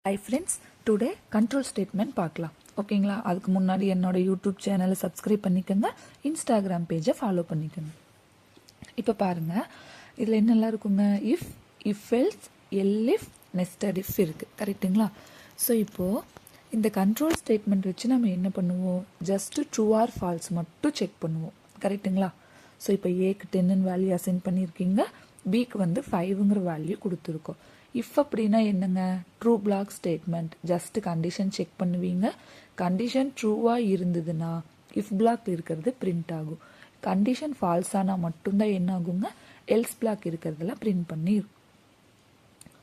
Hi friends, today control statement பார்க்கலாம் ஓகேங்களா. அதுக்கு முன்னாடி என்னோட யூடியூப் சேனலை சப்ஸ்கிரைப் பண்ணிக்கோங்க, இன்ஸ்டாகிராம் பேஜை ஃபாலோ பண்ணிக்கோங்க. இப்போ பாருங்க, இதில் என்னெல்லாம் இருக்குங்க, if else, elif, nested if இருக்குது, கரெக்டுங்களா. ஸோ இப்போது இந்த கண்ட்ரோல் ஸ்டேட்மெண்ட் வச்சு நம்ம என்ன பண்ணுவோம், ஜஸ்ட்டு ட்ரூ ஆர் ஃபால்ஸ் மட்டும் செக் பண்ணுவோம், கரெக்டுங்களா. ஸோ இப்போ ஏக்கு 10 வேல்யூ அசைன் பண்ணியிருக்கீங்க, பிக்கு வந்து 5ங்கிற வேல்யூ கொடுத்துருக்கோம். இஃப் அப்படின்னா என்னங்க, true block statement. Just condition check பண்ணுவீங்க, கண்டிஷன் ட்ரூவாக இருந்ததுன்னா இஃப் பிளாக் இருக்கிறது பிரிண்ட் ஆகும். கண்டிஷன் ஃபால்ஸ் ஆனால் மட்டும்தான் என்ன ஆகுங்க, எல்ஸ் பிளாக் இருக்கிறதெல்லாம் பிரிண்ட் பண்ணி.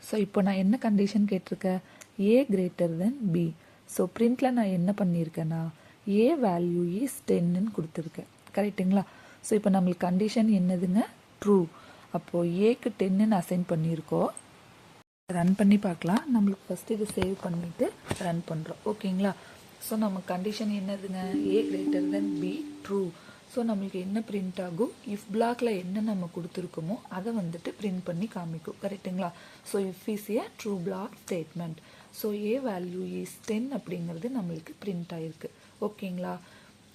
ஸோ இப்போ நான் என்ன கண்டிஷன் கேட்டிருக்கேன், A greater than B. So பிரிண்டில் நான் என்ன பண்ணியிருக்கேன்னா ஏ வேல்யூ இஸ் 10ன்னு கொடுத்துருக்கேன், கரெக்டுங்களா. ஸோ இப்போ நம்மளுக்கு கண்டிஷன் என்னதுங்க, ட்ரூ. அப்போது ஏக்கு 10ன்னு அசைன் பண்ணியிருக்கோம். ரன் பண்ணி பார்க்கலாம். நம்மளுக்கு ஃபஸ்ட்டு இது சேவ் பண்ணிவிட்டு ரன் பண்ணுறோம், ஓகேங்களா. ஸோ நம்ம கண்டிஷன் என்னதுங்க, A greater than B, true. So நம்மளுக்கு என்ன பிரிண்ட் ஆகும், இஃப் பிளாக்ல என்ன நம்ம கொடுத்துருக்கோமோ அதை வந்துட்டு பிரிண்ட் பண்ணி காமிக்கும், கரெக்டுங்களா. So if is a true block statement. So a value is 10 அப்படிங்கிறது நம்மளுக்கு பிரிண்ட் ஆகிருக்கு, ஓகேங்களா.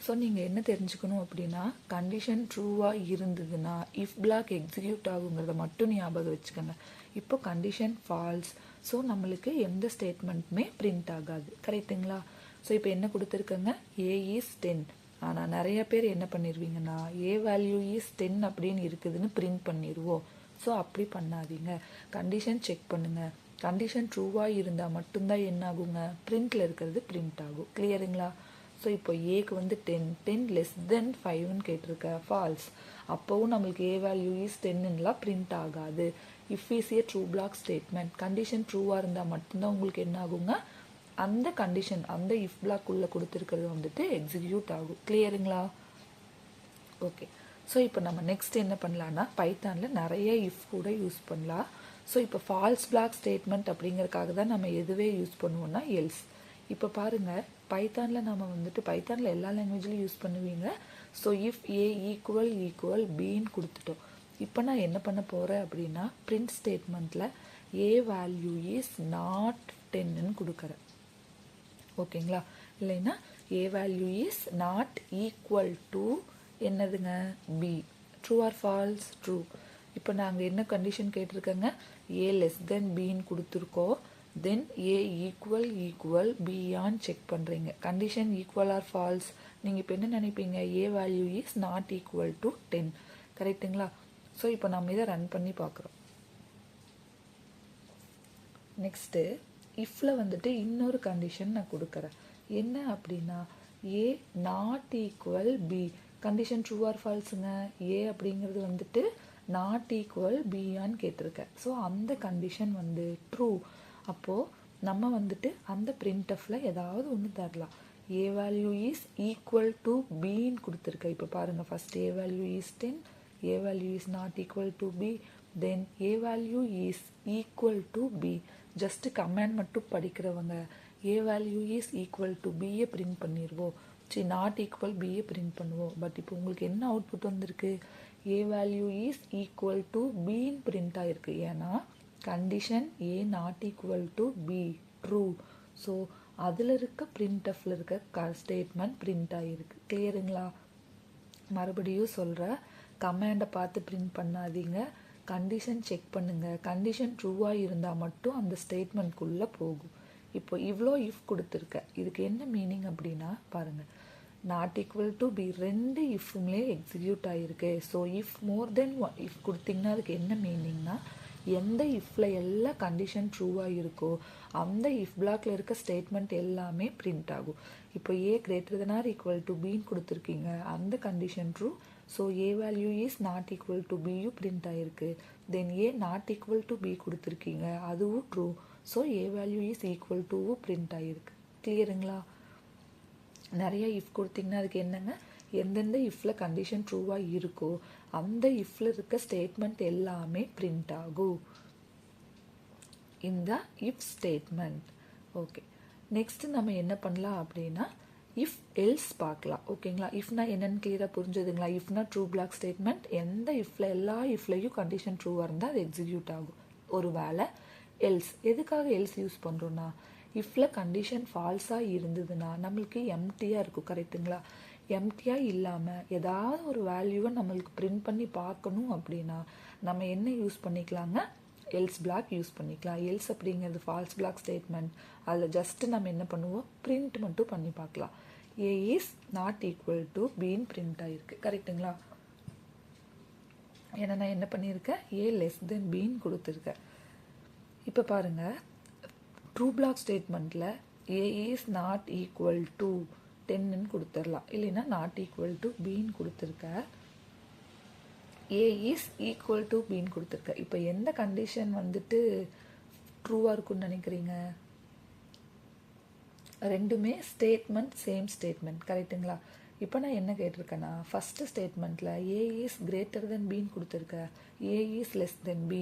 ஸோ நீங்கள் என்ன தெரிஞ்சுக்கணும் அப்படின்னா, கண்டிஷன் ட்ரூவாக இருந்ததுன்னா இஃப் பிளாக் எக்ஸிக்யூட் ஆகுங்கிறத மட்டும் ஞாபகம் வச்சுக்கோங்க. இப்போ கண்டிஷன் ஃபால்ஸ், ஸோ நம்மளுக்கு எந்த ஸ்டேட்மெண்ட்டுமே பிரிண்ட் ஆகாது, கரெக்டுங்களா. ஸோ இப்போ என்ன கொடுத்துருக்கங்க, ஏ இஸ் 10. ஆனால் நிறைய பேர் என்ன பண்ணிடுவீங்கன்னா ஏ வேல்யூ இஸ் 10 அப்படின்னு இருக்குதுன்னு பிரிண்ட் பண்ணிடுவோம். ஸோ அப்படி பண்ணாதீங்க, கண்டிஷன் செக் பண்ணுங்கள். கண்டிஷன் ட்ரூவாக இருந்தால் மட்டும்தான் என்ன ஆகுங்க, பிரிண்டில் இருக்கிறது பிரிண்ட் ஆகும், கிளியருங்களா. ஸோ இப்போ ஏக்கு வந்து 10 லெஸ் தென் 5ன்னு கேட்டிருக்க, ஃபால்ஸ். அப்போவும் நம்மளுக்கு ஏ வேல்யூ இஸ் 10ன்னுலாம் பிரிண்ட் ஆகாது. If is a true block statement, condition ட்ரூவாக இருந்தால் மட்டும்தான் உங்களுக்கு என்ன ஆகுங்க, அந்த கண்டிஷன் அந்த இஃப் பிளாக் உள்ள கொடுத்துருக்கிறது வந்துட்டு எக்ஸிக்யூட் ஆகும், கிளியருங்களா. ஓகே. ஸோ இப்போ நம்ம நெக்ஸ்ட் என்ன பண்ணலான்னா, பைத்தானில் நிறைய இஃப் கூட யூஸ் பண்ணலாம். ஸோ இப்போ ஃபால்ஸ் பிளாக் ஸ்டேட்மெண்ட் அப்படிங்கிறதுக்காக தான் நம்ம எதுவே யூஸ் பண்ணுவோம்னா எல்ஸ். இப்போ பாருங்கள், பைத்தானில் நம்ம வந்துட்டு பைத்தானில் எல்லா லாங்குவேஜ்லையும் யூஸ் பண்ணுவீங்க. ஸோ இஃப் ஏ ஈக்குவல் பின்னு கொடுத்துட்டோம். இப்போ நான் என்ன பண்ண போகிறேன் அப்படின்னா, பிரிண்ட் ஸ்டேட்மெண்ட்டில் ஏ வேல்யூ இஸ் நாட் 10ன்னு கொடுக்குறேன், ஓகேங்களா. இல்லைன்னா a value is not equal to என்னதுங்க, b. True or false, true. இப்போ நாங்கள் என்ன கண்டிஷன் கேட்டிருக்கோங்க, ஏ லெஸ் தென் பின்னு கொடுத்துருக்கோம். தென் ஏ ஈக்குவல் பியான்னு செக் பண்ணுறீங்க. கண்டிஷன் ஈக்குவல் ஆர் ஃபால்ஸ், நீங்கள் இப்போ என்ன நினைப்பீங்க, a value is not equal to 10, கரெக்டுங்களா. ஸோ இப்போ நம்ம இதை ரன் பண்ணி பார்க்குறோம். நெக்ஸ்ட்டு இஃப்பில் வந்துட்டு இன்னொரு கண்டிஷன் நான் கொடுக்குறேன். என்ன அப்படின்னா, a not equal b. Condition true or ஃபால்ஸுங்க, ஏ அப்படிங்கிறது வந்துட்டு நாட் ஈக்குவல் பியான்னு கேட்டிருக்கேன். ஸோ அந்த கண்டிஷன் வந்து ட்ரூ. அப்போது நம்ம வந்துட்டு அந்த பிரிண்ட்எஃப்பில் ஏதாவது ஒன்று தரலாம். A value is equal to பின்னு கொடுத்துருக்கேன். இப்போ பாருங்கள், first a value is 10, a value is not equal to b, then a value is equal to b. Just comment மட்டும் படிக்கிறவங்க a value is equal to பியை பிரிண்ட் பண்ணிடுவோம், சரி not equal பியை பிரிண்ட் பண்ணுவோம். பட் இப்போ உங்களுக்கு என்ன அவுட்புட் வந்திருக்கு, a value is equal to பின்னு பிரிண்ட் ஆகிருக்கு. ஏன்னா condition a not equal to B, true. So அதில் இருக்க பிரிண்ட்எஃப்பில் இருக்க ஸ்டேட்மெண்ட் பிரிண்ட் ஆகிருக்கு, கிளியருங்களா. மறுபடியும் சொல்கிறேன், கமாண்டை பார்த்து பிரிண்ட் பண்ணாதீங்க, கண்டிஷன் செக் பண்ணுங்கள். கண்டிஷன் ட்ரூவாக இருந்தால் மட்டும் அந்த ஸ்டேட்மெண்ட்குள்ளே போகும். இப்போ இவ்வளோ இஃப் கொடுத்துருக்க, இதுக்கு என்ன மீனிங் அப்படின்னா பாருங்கள், நாட் ஈக்குவல் டு பி ரெண்டு இஃப்மே எக்ஸிக்யூட் ஆகிருக்கு. So if more then if கொடுத்தீங்கன்னா அதுக்கு என்ன மீனிங்னா, எந்த இஃப்பில் எல்லா கண்டிஷன் ட்ரூவாக இருக்கோ அந்த இஃப் பிளாக்ல இருக்க ஸ்டேட்மெண்ட் எல்லாமே பிரிண்ட் ஆகும். இப்போ a greater than or equal to பின்னு கொடுத்துருக்கீங்க, அந்த condition true. So a value is not equal to பியும் பிரிண்ட் ஆகிருக்கு. Then a not equal to b கொடுத்துருக்கீங்க, அதுவும் true. So a value is equal டுவும் பிரிண்ட் ஆகிருக்கு, கிளியருங்களா. நிறைய இஃப் கொடுத்தீங்கன்னா அதுக்கு என்னங்க, எந்தெந்த இஃப்பில் கண்டிஷன் ட்ரூவாக இருக்கோ அந்த இஃப்பில் இருக்க ஸ்டேட்மெண்ட் எல்லாமே பிரிண்ட் ஆகும், இந்த இஃப் ஸ்டேட்மெண்ட். ஓகே. நெக்ஸ்ட் நம்ம என்ன பண்ணலாம் அப்படின்னா, இஃப் எல்ஸ் பார்க்கலாம், ஓகேங்களா. இஃப்னா என்னன்னு கிளியராக புரிஞ்சதுங்களா. இஃப்னா ட்ரூ பிளாக் ஸ்டேட்மெண்ட், எந்த இஃப்பில் எல்லா இஃப்லையும் கண்டிஷன் ட்ரூவாக இருந்தால் அது எக்ஸிக்யூட் ஆகும். ஒரு வேளை எல்ஸ், எதுக்காக எல்ஸ் யூஸ் பண்ணுறோன்னா, இஃப்பில் கண்டிஷன் ஃபால்ஸாக இருந்ததுன்னா நம்மளுக்கு எம்டியாக இருக்கும். கரெக்டுங்களா? எம்டியாக இல்லாமல் ஏதாவது ஒரு வேல்யூவை நம்மளுக்கு பிரிண்ட் பண்ணி பார்க்கணும் அப்படின்னா நம்ம என்ன யூஸ் பண்ணிக்கலாங்க? எல்ஸ் பிளாக் யூஸ் பண்ணிக்கலாம். எல்ஸ் அப்படிங்கிறது ஃபால்ஸ் பிளாக் ஸ்டேட்மெண்ட். அதில் ஜஸ்ட்டு நம்ம என்ன பண்ணுவோம்? பிரிண்ட் மட்டும் பண்ணி பார்க்கலாம். A is not equal to பின்னு பிரிண்ட் ஆகிருக்கு. கரெக்டுங்களா? ஏன்னா நான் என்ன பண்ணியிருக்கேன்? ஏ லெஸ் தென் பின்னு கொடுத்துருக்கேன். இப்போ பாருங்கள், ட்ரூ பிளாக் ஸ்டேட்மெண்ட்டில் a is not equal to 10ன்னு கொடுத்துடலாம். இல்லைன்னா நாட் ஈக்குவல் டு பின்னு கொடுத்துருக்க. ஏ இஸ் ஈக்குவல் டு பின்னு கொடுத்துருக்க. இப்போ எந்த கண்டிஷன் வந்துட்டு ட்ரூவாக இருக்குன்னு நினைக்கிறீங்க? ரெண்டுமே ஸ்டேட்மெண்ட் சேம் ஸ்டேட்மெண்ட். கரெக்டுங்களா? இப்போ நான் என்ன கேட்டிருக்கேன்னா, ஃபஸ்ட்டு ஸ்டேட்மெண்ட்டில் ஏ இஸ் கிரேட்டர் தென் பின்னு கொடுத்துருக்கேன், a is less than b.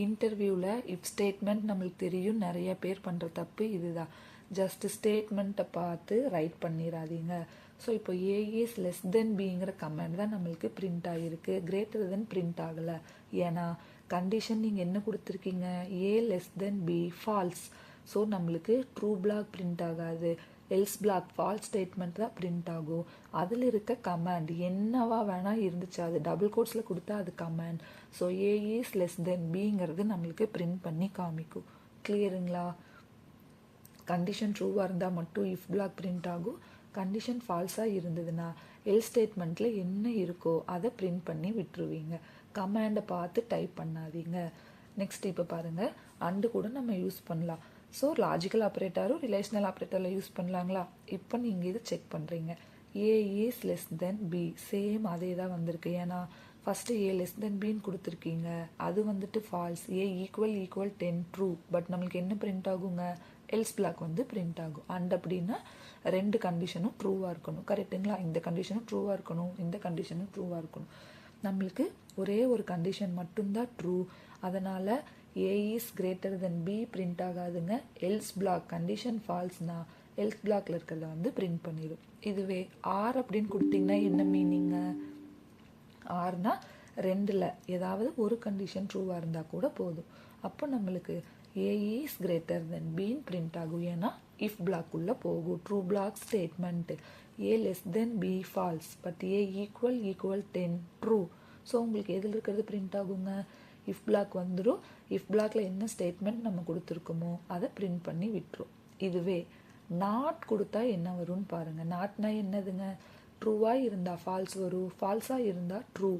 இன்டர்வியூவில் இஃப் ஸ்டேட்மெண்ட் நம்மளுக்கு தெரியும். நிறைய பேர் பண்ணுற தப்பு இதுதான். ஜஸ்ட் ஸ்டேட்மெண்ட்டை பார்த்து ரைட் பண்ணிடாதீங்க. ஸோ இப்போ ஏ இஸ் லெஸ் தென் பிங்கிற கமெண்ட் தான் நம்மளுக்கு பிரிண்ட் ஆகிருக்கு. கிரேட்டர் தென் பிரிண்ட் ஆகலை. ஏன்னா கண்டிஷன் நீங்கள் என்ன கொடுத்துருக்கீங்க? A less than b false. So நம்மளுக்கு ட்ரூ பிளாக் பிரிண்ட் ஆகாது. எல்ஸ் பிளாக் ஃபால்ஸ் ஸ்டேட்மெண்ட் தான் பிரிண்ட் ஆகும். அதில் இருக்க கமாண்ட் என்னவா வேணால் இருந்துச்சு, அது டபுள் கோட்ஸில் கொடுத்தா அது command. So a is less than பிங்கிறது நம்மளுக்கு பிரிண்ட் பண்ணி காமிக்கும். கிளியருங்களா? கண்டிஷன் ட்ரூவாக இருந்தால் மட்டும் இஃப் பிளாக் பிரிண்ட் ஆகும். கண்டிஷன் ஃபால்ஸாக இருந்ததுன்னா எல் ஸ்டேட்மெண்ட்டில் என்ன இருக்கோ அதை பிரிண்ட் பண்ணி விட்டுருவீங்க. கமாண்டை பார்த்து டைப் பண்ணாதீங்க. நெக்ஸ்ட் இப்போ பாருங்கள், அண்டு கூட நம்ம யூஸ் பண்ணலாம். ஸோ லாஜிக்கல் ஆப்ரேட்டரும் ரிலேஷனல் ஆப்ரேட்டரில் யூஸ் பண்ணலாங்களா? இப்போ நீங்கள் இது செக் பண்ணுறீங்க. A is less than b, same அதே தான் வந்திருக்கு. ஏன்னா ஃபஸ்ட்டு ஏ லெஸ் தென் பின்னு கொடுத்துருக்கீங்க, அது வந்துட்டு false. A equal 10 true. But நம்மளுக்கு என்ன பிரிண்ட் ஆகுங்க? எல்ஸ் பிளாக் வந்து பிரிண்ட் ஆகும். அண்ட் அப்படின்னா ரெண்டு கண்டிஷனும் ட்ரூவாக இருக்கணும். கரெக்டுங்களா? இந்த கண்டிஷனும் ட்ரூவாக இருக்கணும், இந்த கண்டிஷனும் ட்ரூவாக இருக்கணும். நம்மளுக்கு ஒரே ஒரு கண்டிஷன் மட்டும்தான் ட்ரூ. அதனால் a is greater than b print ஆகாதுங்க. எல்ஸ் பிளாக் கண்டிஷன் ஃபால்ஸ்னா எல்ஸ் பிளாக்ல இருக்கிறத வந்து பிரிண்ட் பண்ணிடும். இதுவே ஆர் அப்படின்னு கொடுத்தீங்கன்னா என்ன மீனிங்க? ஆர்னா ரெண்டில் ஏதாவது ஒரு கண்டிஷன் ட்ரூவாக இருந்தால் கூட போதும். அப்போ நம்மளுக்கு ஏ இஸ் கிரேட்டர் தென் பின்னு பிரிண்ட் ஆகும். ஏன்னா இஃப் பிளாக்குள்ளே போகும். True block statement. A less than b false, but a equal 10 true. So உங்களுக்கு எதில் இருக்கிறது பிரிண்ட் ஆகுங்க? இஃப் பிளாக் வந்துடும். இஃப் பிளாக்ல என்ன ஸ்டேட்மெண்ட் நம்ம கொடுத்துருக்கோமோ அதை பிரிண்ட் பண்ணி விட்டுரும். இதுவே நாட் கொடுத்தா என்ன வரும்னு பாருங்கள். நாட்னா என்னதுங்க? ட்ரூவாக இருந்தால் ஃபால்ஸ் வரும், ஃபால்ஸாக இருந்தால் ட்ரூ.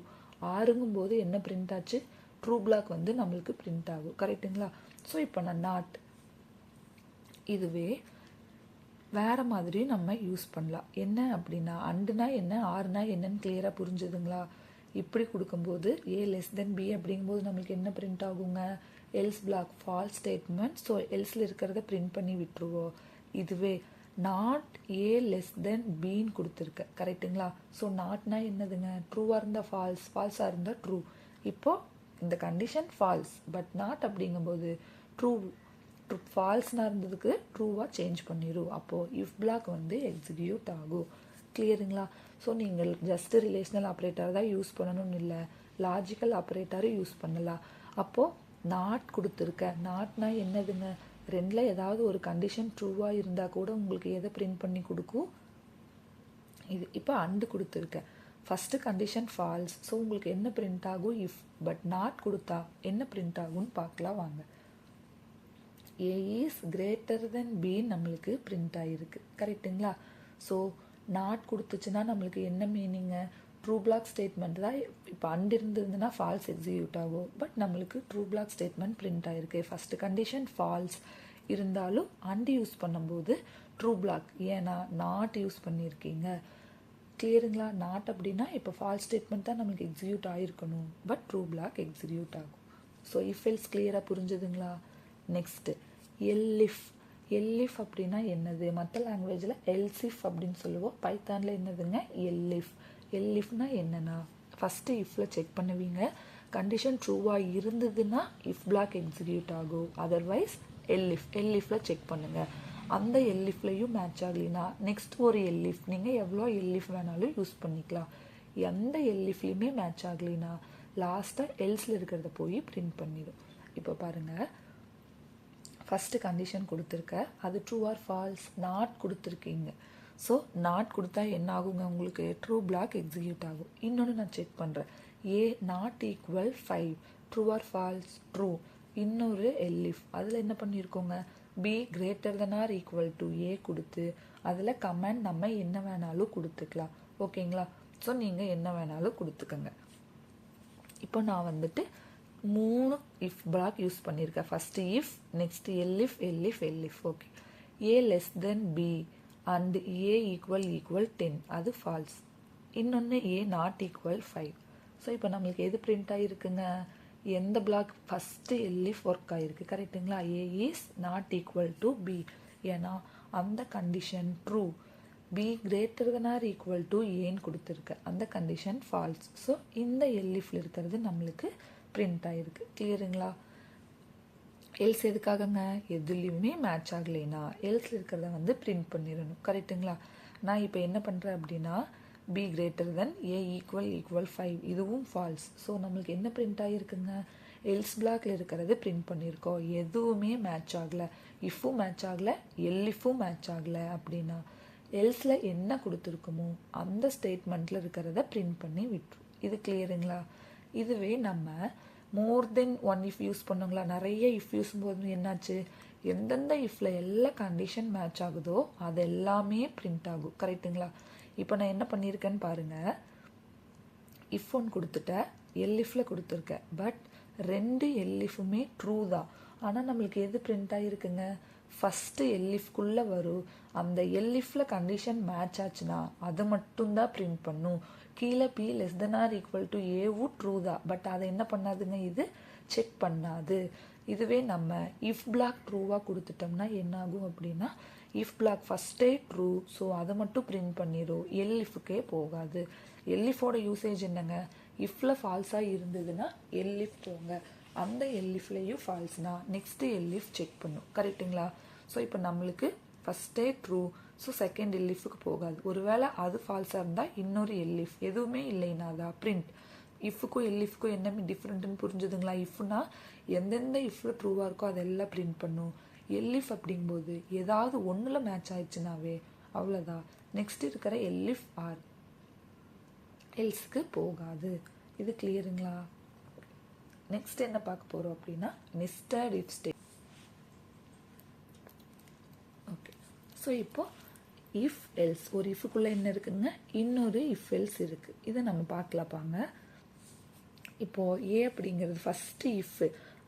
ஆறுங்கும் போது என்ன பிரிண்ட் ஆச்சு? ட்ரூ பிளாக் வந்து நம்மளுக்கு பிரிண்ட் ஆகும். கரெக்டுங்களா? ஸோ இப்போ நான் நாட், இதுவே வேறு மாதிரி நம்ம யூஸ் பண்ணலாம். என்ன அப்படின்னா, அண்டுனா என்ன, ஆறுனா என்னன்னு கிளியராக புரிஞ்சுதுங்களா? இப்படி கொடுக்கும்போது ஏ லெஸ் தென் பி அப்படிங்கும்போது நம்மளுக்கு என்ன பிரிண்ட் ஆகுங்க? Else block false statement. So எல்ஸில் இருக்கிறத பிரிண்ட் பண்ணி விட்டுருவோம். இதுவே நாட் ஏ லெஸ் தென் பின்னு கொடுத்துருக்க. கரெக்டுங்களா? ஸோ நாட்னா என்னதுங்க? ட்ரூவாக இருந்தால் ஃபால்ஸ், ஃபால்ஸாக இருந்தால் ட்ரூ. இப்போது இந்த கண்டிஷன் ஃபால்ஸ், பட் நாட் அப்படிங்கும்போது ட்ரூ. ஃபால்ஸ்னா இருந்ததுக்கு ட்ரூவாக சேஞ்ச் பண்ணிடும். அப்போது இஃப் பிளாக் வந்து எக்ஸிக்யூட் ஆகும். கிளியருங்களா? ஸோ நீங்கள் ஜஸ்ட் ரிலேஷனல் ஆப்ரேட்டர் தான் யூஸ் பண்ணணும்னு இல்லை, லாஜிக்கல் ஆப்ரேட்டரும் யூஸ் பண்ணலாம். அப்போது நாட் கொடுத்துருக்க. நாட்னா என்னதுங்க? ரெண்டில் ஏதாவது ஒரு கண்டிஷன் ட்ரூவாக இருந்தால் கூட உங்களுக்கு எதை பிரிண்ட் பண்ணி கொடுக்கும்? இது. இப்போ அண்டு கொடுத்துருக்கேன். First condition falls. ஸோ உங்களுக்கு என்ன பிரிண்ட் ஆகும்? இஃப். பட் நாட் கொடுத்தா என்ன பிரிண்ட் ஆகும்னு பார்க்கலாம் வாங்க. ஏ இஸ் கிரேட்டர் தென் பி நம்மளுக்கு பிரிண்ட் ஆகிருக்கு. கரெக்டுங்களா? ஸோ நாட் கொடுத்துச்சுன்னா நம்மளுக்கு என்ன மீனிங்க? ட்ரூ பிளாக் ஸ்டேட்மெண்ட் தான். இப்போ அண்டு இருந்ததுன்னா ஃபால்ஸ் எக்ஸிக்யூட் ஆகும். பட் நம்மளுக்கு ட்ரூ பிளாக் ஸ்டேட்மெண்ட் பிரிண்ட் ஆகிருக்கு. ஃபஸ்ட்டு கண்டிஷன் ஃபால்ஸ் இருந்தாலும் அண்டு யூஸ் பண்ணும்போது ட்ரூ பிளாக், ஏன்னா நாட் யூஸ் பண்ணியிருக்கீங்க. கிளியருங்களா? நாட் அப்படின்னா இப்போ ஃபால்ஸ் ஸ்டேட்மெண்ட் தான் நம்மளுக்கு எக்ஸிக்யூட் ஆகிருக்கணும், பட் ட்ரூ பிளாக் எக்ஸிக்யூட் ஆகும். ஸோ இஃப் எல்ஸ் கிளியராக புரிஞ்சுதுங்களா? Next elif. எல்இஃப் அப்படின்னா என்னது? மற்ற லாங்குவேஜில் எல்சிஃப் அப்படின்னு சொல்லுவோம். பைத்தானில் என்னதுங்க? எல்இஃப். எல்இஃப்னா என்னன்னா, ஃபஸ்ட்டு இஃப்பில் செக் பண்ணுவீங்க. கண்டிஷன் ட்ரூவாக இருந்ததுன்னா இஃப் பிளாக் எக்ஸிக்யூட் ஆகும். அதர்வைஸ் எல்இஃப்பில் செக் பண்ணுங்கள். அந்த எல்இஃப்லையும் மேட்ச் ஆகலினா நெக்ஸ்ட் ஒரு எல்இஃப், நீங்கள் எவ்வளோ எல்இஃப் வேணாலும் யூஸ் பண்ணிக்கலாம். எந்த எல்இஃப்லையுமே மேட்ச் ஆகலினா லாஸ்ட்டாக எல்ஸில் இருக்கிறத போய் பிரிண்ட் பண்ணிடும். இப்போ பாருங்கள், ஃபஸ்ட்டு கண்டிஷன் கொடுத்துருக்க அது ட்ரூ ஆர் ஃபால்ஸ், நாட் கொடுத்துருக்கீங்க. ஸோ நாட் கொடுத்தா என்ன ஆகுங்க, உங்களுக்கு ட்ரூ பிளாக் எக்ஸிக்யூட் ஆகும். இன்னொன்று நான் செக் பண்ணுறேன், a not equal 5, true or false, true. இன்னொரு எல்இஃப், அதில் என்ன பண்ணியிருக்கோங்க, b greater than or equal to a கொடுத்து அதில் கமெண்ட் நம்ம என்ன வேணாலும் கொடுத்துக்கலாம். ஓகேங்களா? ஸோ நீங்கள் என்ன வேணாலும் கொடுத்துக்கோங்க. இப்போ நான் வந்துட்டு 3 இஃப் பிளாக் யூஸ் பண்ணியிருக்கேன். First if, next elif elif elif. Okay, A less than B and A equal 10, அது ஃபால்ஸ். இன்னொன்று ஏ நாட் ஈக்குவல் 5. ஸோ இப்போ நம்மளுக்கு எது பிரிண்ட் ஆகிருக்குங்க, எந்த பிளாக் ஃபஸ்ட்டு எல்இஃப் ஒர்க் ஆகிருக்கு, கரெக்டுங்களா? A is not equal to b, ஏன்னா அந்த condition true. B greater than or equal to ஏன்னு கொடுத்துருக்கு, அந்த கண்டிஷன் ஃபால்ஸ். ஸோ இந்த எல்இஃப்ல இருக்கிறது நம்மளுக்கு பிரிண்ட் ஆகிருக்கு. கிளியருங்களா? எல்ஸ் எதுக்காகங்க, எதுலேயுமே மேட்ச் ஆகலைன்னா எல்ஸில் இருக்கிறத வந்து பிரிண்ட் பண்ணிடணும். கரெக்டுங்களா? நான் இப்போ என்ன பண்ணுறேன் அப்படின்னா, B greater then a equal 5, இதுவும் ஃபால்ஸ். ஸோ நம்மளுக்கு என்ன பிரிண்ட் ஆகிருக்குங்க, எல்ஸ் பிளாக்ல இருக்கிறது பிரிண்ட் பண்ணியிருக்கோம். எதுவுமே மேட்ச் ஆகலை, இஃப்பும் மேட்ச் ஆகலை, எல்இஃப்பும் மேட்ச் ஆகலை அப்படின்னா எல்ஸில் என்ன கொடுத்துருக்குமோ அந்த ஸ்டேட்மெண்ட்டில் இருக்கிறத பிரிண்ட் பண்ணி விட்டுரும். இது கிளியருங்களா? இதுவே நம்ம மோர் தென் 1 இஃப் யூஸ் பண்ணோங்களா, நிறைய இஃப் யூஸ் போது என்னாச்சு, எந்தெந்த இஃப்ல எல்லா கண்டிஷன் மேட்ச் ஆகுதோ அது எல்லாமே பிரிண்ட் ஆகும். கரெக்டுங்களா? இப்போ நான் என்ன பண்ணியிருக்கேன்னு பாருங்கள், இஃப் ஒன் கொடுத்துட்டேன், எல்இஃப்ல கொடுத்துருக்கேன். பட் 2 எல்இஃபுமே ட்ரூ தான். ஆனால் நம்மளுக்கு எது பிரிண்ட் ஆகிருக்குங்க, ஃபஸ்ட்டு எல்இஃப்குள்ளே வரும். அந்த எல்இஃப்ல கண்டிஷன் மேட்ச் ஆச்சுன்னா அது மட்டும்தான் பிரிண்ட் பண்ணும். கீழே B less than or equal to ஏவும் ட்ரூ தான், பட் அதை என்ன பண்ணாதுங்க, இது செக் பண்ணாது. இதுவே நம்ம இஃப் பிளாக் ட்ரூவாக கொடுத்துட்டோம்னா என்ன ஆகும் அப்படின்னா, இஃப் பிளாக் ஃபஸ்ட்டே ட்ரூ, ஸோ அதை மட்டும் பிரிண்ட் பண்ணிடும், எல்இஃப்கே போகாது. எல்இஃபோட யூசேஜ் என்னங்க, இஃப்ல ஃபால்ஸாக இருந்ததுன்னா எல்இஃப் போங்க, அந்த எல்இஃப்லேயும் ஃபால்ஸ்னா நெக்ஸ்ட்டு எல்இஃப் செக் பண்ணும். கரெக்டுங்களா? ஸோ இப்போ நம்மளுக்கு ஃபஸ்ட்டே ட்ரூ, ஸோ செகண்ட் எல்இஃப்க்கு போகாது. ஒருவேளை அது ஃபால்ஸாக இருந்தால் இன்னொரு எல்இஃப், எதுவுமே இல்லைன்னா தான் பிரிண்ட். இஃப்க்கும் எல்இஃப்க்கும் என்ன டிஃப்ரெண்ட்டுன்னு புரிஞ்சுதுங்களா? இஃப்னா எந்தெந்த இஃப்ல ட்ரூவாக இருக்கோ அதெல்லாம் பிரிண்ட் பண்ணும். எல்இஃப் அப்படிங்கும்போது ஏதாவது ஒன்றில் மேட்ச் ஆயிடுச்சுனாவே அவ்வளோதான், நெக்ஸ்ட் இருக்கிற எல்இஃப் ஆர் எல்ஸுக்கு போகாது. இது கிளியருங்களா? நெக்ஸ்ட் என்ன பார்க்க போகிறோம் அப்படின்னா, nested if state. Okay, so இப்போ இஃப் எல்ஸ், ஒரு இஃப்க்குள்ளே என்ன இருக்குங்க, இன்னொரு இஃப் எல்ஸ் இருக்குது. இதை நம்ம பார்க்கலாம் பாங்க. இப்போது ஏ அப்படிங்கிறது ஃபஸ்ட்டு இஃப்,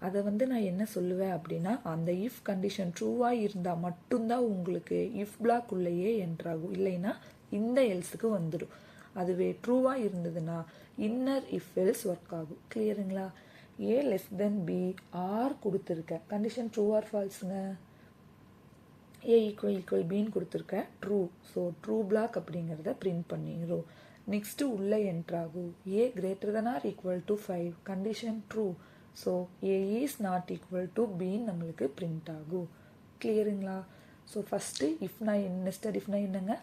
அதை வந்து நான் என்ன சொல்லுவேன் அப்படின்னா, அந்த இஃப் கண்டிஷன் ட்ரூவாக இருந்தால் மட்டும்தான் உங்களுக்கு இஃப் பிளாக் உள்ளேயே என்ட்ராகும், இல்லைன்னா இந்த எல்ஸுக்கு வந்துடும். அதுவே ட்ரூவாக இருந்ததுன்னா இன்னர் இஃப் எல்ஸ் ஒர்க் ஆகும். கிளியருங்களா? A less than B or கொடுத்துருக்கேன், கண்டிஷன் ட்ரூ ஆர் ஃபால்ஸுங்க. ஏ ஈக்குவல் பின்னு கொடுத்துருக்கேன், ட்ரூ. ஸோ ட்ரூ பிளாக் அப்படிங்கிறத பிரிண்ட் பண்ணிடும். நெக்ஸ்ட்டு உள்ளே என்ட்ராகும், a greater than or equal to 5, condition true. So a is not equal to பின்னு நம்மளுக்கு பிரிண்ட் ஆகும். கிளியருங்களா? ஸோ ஃபஸ்ட்டு இஃப்னா நெஸ்டட் இஃப்னா என்னங்க,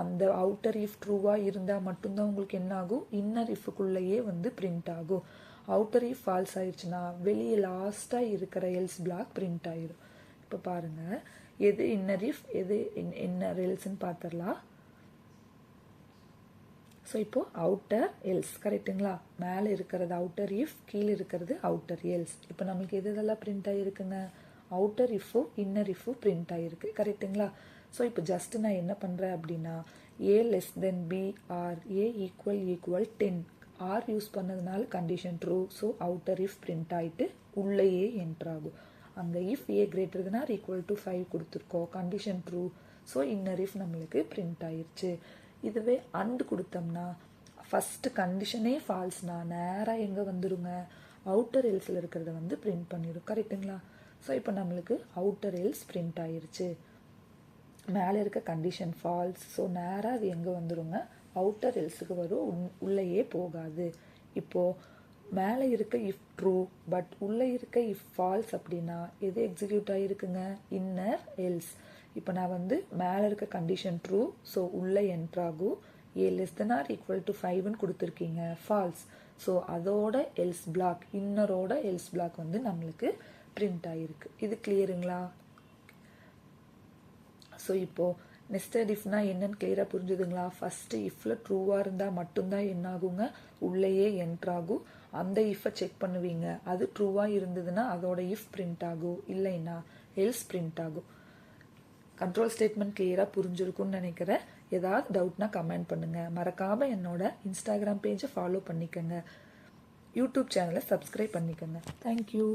அந்த அவுட்டர் இஃப் ட்ரூவாக இருந்தால் மட்டும்தான் உங்களுக்கு என்ன ஆகும், இன்னர் இஃப்க்குள்ளேயே வந்து பிரிண்ட் ஆகும். அவுட்டர் இஃப் ஃபால்ஸ் ஆயிடுச்சுன்னா வெளியே லாஸ்ட்டாக இருக்கிற எல்ஸ் பிளாக் பிரிண்ட் ஆயிடும். இப்போ பாருங்கள், எது இன்னர் இஃப் எது இன்னர் எல்ஸ்ன்னு பார்த்துடலாம். ஸோ இப்போது அவுட்டர் எல்ஸ், கரெக்டுங்களா? மேலே இருக்கிறது அவுட்டர் இஃப், கீழே இருக்கிறது அவுட்டர் எல்ஸ். இப்போ நம்மளுக்கு எது இதெல்லாம் பிரிண்ட் ஆகிருக்குங்க, அவுட்டர் இஃப்பும் இன்னர் இஃப்பும் பிரிண்ட் ஆகிருக்கு. கரெக்டுங்களா? ஸோ இப்போ ஜஸ்ட் நான் என்ன பண்ணுறேன் அப்படின்னா, A less than B or A equal 10, or use பண்ணதுனால condition true. So outer if print ஆகிட்டு உள்ளேயே என்ட்ராகும். அங்கே if A greater than or equal to 5 கொடுத்துருக்கோம், condition true. So inner if நம்மளுக்கு பிரிண்ட் ஆயிடுச்சு. இதுவே அண்ட் கொடுத்தோம்னா ஃபஸ்ட்டு கண்டிஷனே ஃபால்ஸ்னா நேராக எங்கே வந்துடுங்க, அவுட்டர் எல்ஸில் இருக்கிறத வந்து பிரிண்ட் பண்ணிடும். கரெக்டுங்களா? ஸோ இப்போ நம்மளுக்கு அவுட்டர் எல்ஸ் பிரிண்ட் ஆயிடுச்சு. மேலே இருக்க கண்டிஷன் ஃபால்ஸ், ஸோ நேராக அது எங்கே வந்துடுங்க, அவுட்டர் எல்ஸுக்கு வரும், உள்ளேயே போகாது. இப்போது மேலே இருக்க இஃப் ட்ரூ பட் உள்ளே இருக்க இஃப் ஃபால்ஸ் அப்படின்னா எது எக்ஸிக்யூட் ஆகிருக்குங்க, இன்னர் எல்ஸ். இப்போ நான் வந்து மேலே இருக்க கண்டிஷன் ட்ரூ, ஸோ உள்ளே என்ட்ராகும். A less than or equal to 5ன்னு கொடுத்துருக்கீங்க, ஃபால்ஸ். ஸோ அதோட எல்ஸ் பிளாக், இன்னரோட எல்ஸ் பிளாக் வந்து நம்மளுக்கு பிரிண்ட் ஆகிருக்கு. இது கிளியருங்களா? ஸோ இப்போது நெஸ்டட் இஃப்னா என்னன்னு கிளியராக புரிஞ்சுதுங்களா? ஃபஸ்ட்டு இஃப்பில் ட்ரூவாக இருந்தால் மட்டும்தான் என்ன ஆகுங்க, உள்ளேயே என்ட்ராகும். அந்த இஃப்பை செக் பண்ணுவீங்க. அது ட்ரூவாக இருந்ததுன்னா அதோட இஃப் பிரிண்ட் ஆகும், இல்லைன்னா எல்ஸ் பிரிண்ட் ஆகும். கண்ட்ரோல் ஸ்டேட்மெண்ட் கிளியராக புரிஞ்சிருக்கும்னு நினைக்கிறேன். ஏதாவது டவுட்னா கமெண்ட் பண்ணுங்கள். மறக்காமல் என்னோட இன்ஸ்டாகிராம் பேஜை ஃபாலோ பண்ணிக்கோங்க. யூடியூப் சேனலை சப்ஸ்கிரைப் பண்ணிக்கோங்க. தேங்க்யூ.